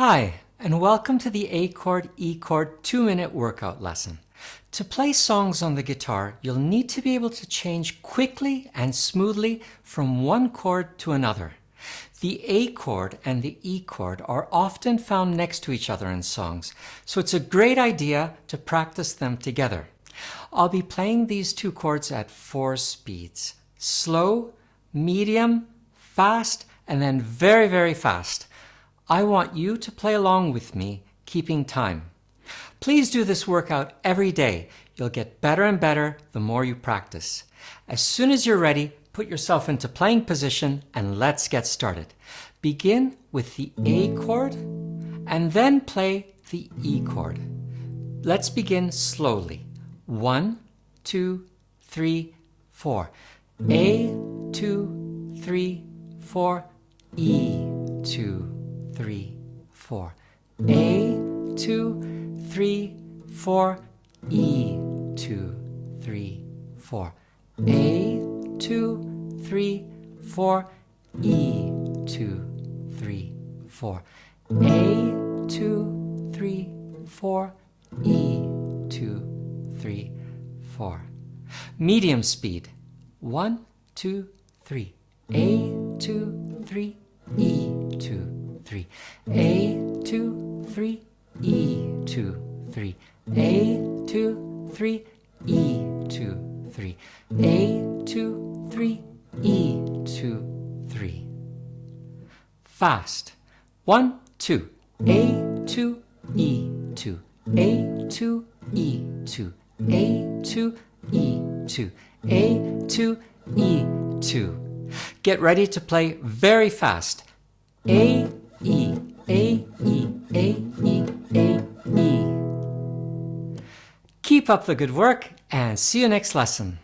Hi, and welcome to the A chord, E chord 2-minute workout lesson. To play songs on the guitar, you'll need to be able to change quickly and smoothly from one chord to another. The A chord and the E chord are often found next to each other in songs, so it's a great idea to practice them together. I'll be playing these two chords at 4 speeds: slow, medium, fast, and then very, very fast. I want you to play along with me, keeping time. Please do this workout every day. You'll get better and better the more you practice. As soon as you're ready, put yourself into playing position and let's get started. Begin with the A chord and then play the E chord. Let's begin slowly. 1, 2, 3, 4. A, 2, 3, 4. E, 2, 3, 4. A, 2, 3, 4. E, 2, 3, 4. A, 2, 3, 4. E, 2, 3, 4. A, 2, 3, 4. E, 2, 3, 4. Medium speed. 1, 2, 3. A, 2, 3. E, 2, 3. A, 2, 3. E, 2, 3. A, 2, 3. E, 2, 3. A, 2, 3. E, 2, 3. Fast. 1, 2. A, 2, E, 2. A, 2, E, 2. A, 2, E, 2. A, 2, E, 2. Get ready to play very fast. A, E, A, E, A, E, A, E. Keep up the good work and see you next lesson.